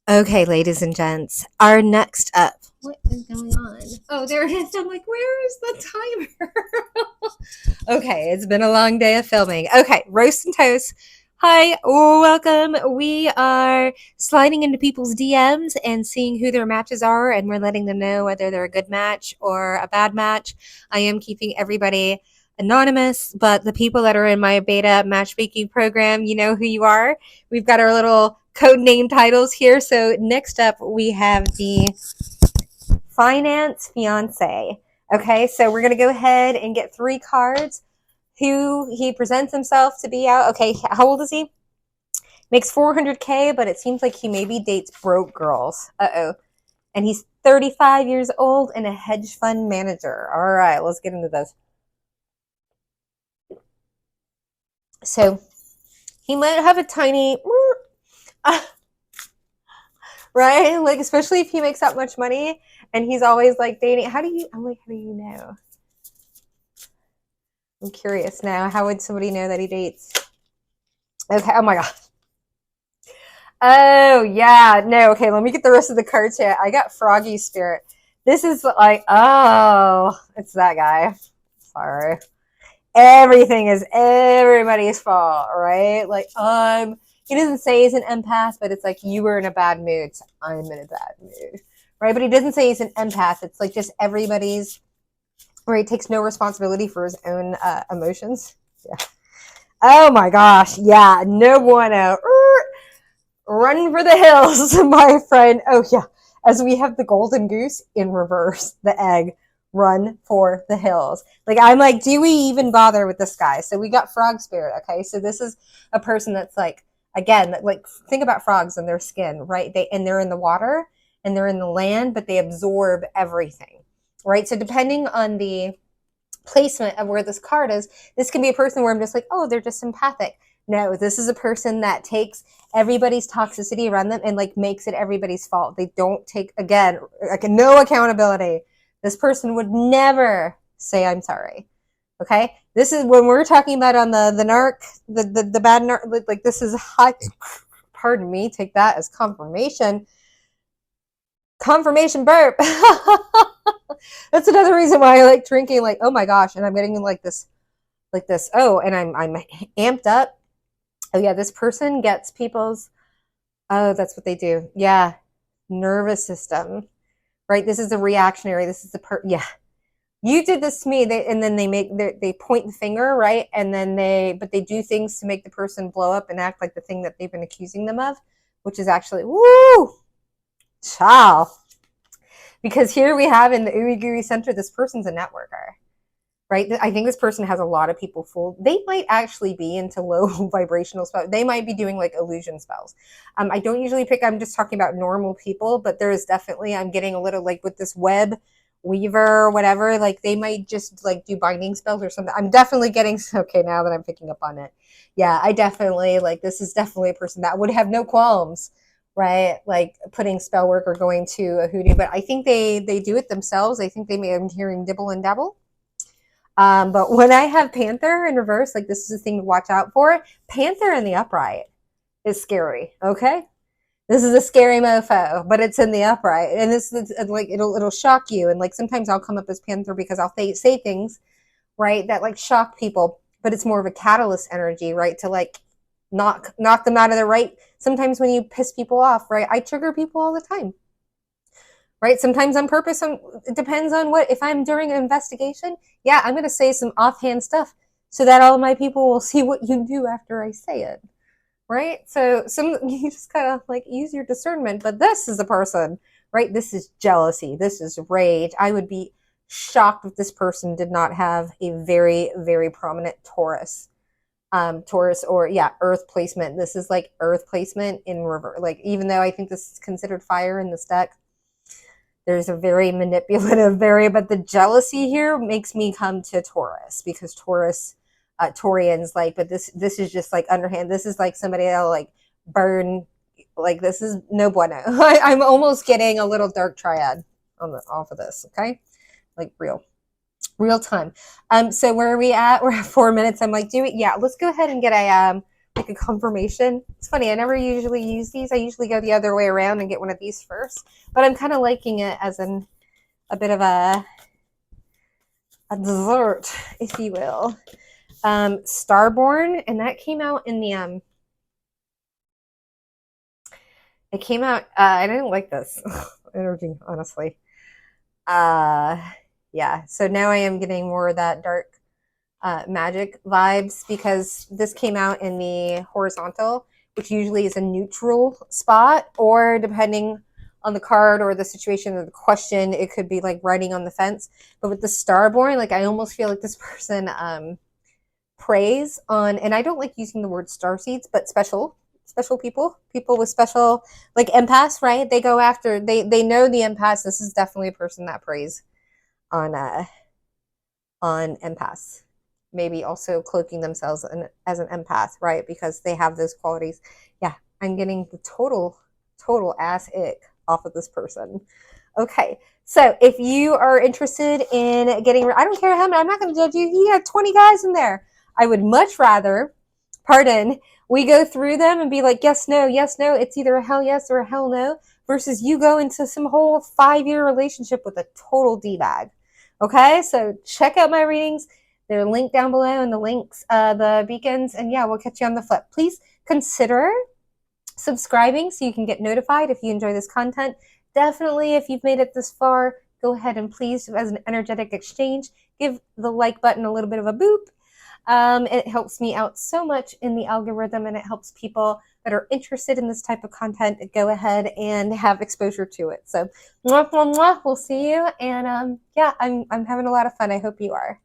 Okay, ladies and gents, our next up. What is going on? Oh, there it is. I'm like, where is the timer? Okay, it's been a long day of filming. Okay, roast and toast. Hi, welcome. We are sliding into people's DMs and seeing who their matches are, and we're letting them know whether they're a good match or a bad match. I am keeping everybody anonymous, but the people that are in my beta matchmaking program, you know who you are. We've got our little code name titles here. So next up, we have the finance fiance. Okay, so we're going to go ahead and get 3 cards. Who he presents himself to be out. Okay, how old is he? Makes 400K, but it seems like he maybe dates broke girls. Uh-oh. And he's 35 years old and a hedge fund manager. All right, let's get into this. So he might have a tiny, right? Like, especially if he makes that much money and he's always like dating. How do you know? I'm curious now. How would somebody know that he dates? Okay. Oh my God. Oh, yeah. No. Okay. Let me get the rest of the cards here. I got Froggy Spirit. This is like, oh, it's that guy. Sorry. Everything is everybody's fault, right? Like, he doesn't say he's an empath, but it's like you were in a bad mood, so I'm in a bad mood, right? But he doesn't say he's an empath. It's like just everybody's, where he takes no responsibility for his own emotions. Yeah. Oh my gosh. Yeah. No bueno. Run for the hills, my friend. Oh yeah. As we have the golden goose in reverse, the egg. Run for the hills. Like, I'm like, do we even bother with this guy? So we got frog spirit. Okay. So this is a person that's like, again, like, think about frogs and their skin, right? They're in the water and they're in the land, but they absorb everything, right? So depending on the placement of where this card is, this can be a person where I'm just like, oh, they're just empathic. No, this is a person that takes everybody's toxicity around them and like makes it everybody's fault. They don't take, again, like, no accountability. This person would never say I'm sorry. Okay, this is when we're talking about on the narc, the bad narc. Like, this is hot. Pardon me. Take that as confirmation. Confirmation burp. That's another reason why I like drinking. Like, oh my gosh, and I'm getting like this. Oh, and I'm amped up. Oh yeah, this person gets people's. Oh, that's what they do. Yeah, nervous system. Right. This is a reactionary. This is the yeah. You did this to me, and then they point the finger, right, and then they do things to make the person blow up and act like the thing that they've been accusing them of, which is actually woo, ciao. Because here we have in the Urigiri Center, this person's a networker, right? I think this person has a lot of people fooled. They might actually be into low vibrational spells. They might be doing like illusion spells. I don't usually pick, I'm just talking about normal people, but there is definitely, I'm getting a little like with this web weaver or whatever, like they might just like do binding spells or something. I'm definitely getting, okay, now that I'm picking up on it. Yeah, I definitely, like, this is definitely a person that would have no qualms, right? Like putting spell work or going to a hoodoo, but I think they do it themselves. I think they may be hearing dibble and dabble. But when I have Panther in reverse, like, this is a thing to watch out for. Panther in the upright is scary. Okay, this is a scary mofo, but it's in the upright, and this is like, it'll shock you. And like sometimes I'll come up as Panther because I'll say things, right, that like shock people, but it's more of a catalyst energy, right, to like knock them out of the right. Sometimes when you piss people off, right, I trigger people all the time, right? Sometimes on purpose. It depends on what. If I'm during an investigation, yeah, I'm going to say some offhand stuff so that all my people will see what you do after I say it, right? So you just gotta like use your discernment. But this is a person, right? This is jealousy. This is rage. I would be shocked if this person did not have a very, very prominent Taurus. Taurus, or yeah, Earth placement. This is like Earth placement in reverse. Like, even though I think this is considered fire in this deck, there's a very manipulative, but the jealousy here makes me come to Taurus, because Taurus, Taurians, like, but this is just like underhand. This is like somebody that'll like burn, like, this is no bueno. I'm almost getting a little dark triad off of this, okay? Like real time. So where are we at? We're at 4 minutes. I'm like, yeah, let's go ahead and get a like a confirmation. It's funny, I never usually use these. I usually go the other way around and get one of these first, but I'm kind of liking it as a bit of a dessert, if you will. Starborn, and that came out in the it came out I didn't like this energy, honestly. Yeah, so now I am getting more of that dark magic vibes, because this came out in the horizontal, which usually is a neutral spot, or depending on the card or the situation or the question, it could be like writing on the fence. But with the Starborn, like I almost feel like this person preys on, and I don't like using the word starseeds, but special people with special, like empaths, right? They go after, they know the empaths. This is definitely a person that preys on empaths, maybe also cloaking themselves as an empath, right? Because they have those qualities. Yeah, I'm getting the total ass ick off of this person. Okay, so if you are interested in getting, I don't care how many, I'm not going to judge you. You have 20 guys in there. I would much rather, we go through them and be like, yes, no, it's either a hell yes or a hell no, versus you go into some whole 5-year relationship with a total D-bag. Okay, so check out my readings. They're linked down below in the links, the beacons, and yeah, we'll catch you on the flip. Please consider subscribing so you can get notified if you enjoy this content. Definitely, if you've made it this far, go ahead and please, as an energetic exchange, give the like button a little bit of a boop. It helps me out so much in the algorithm, and it helps people that are interested in this type of content go ahead and have exposure to it. So, mwah, mwah, mwah. We'll see you. And yeah, I'm having a lot of fun. I hope you are.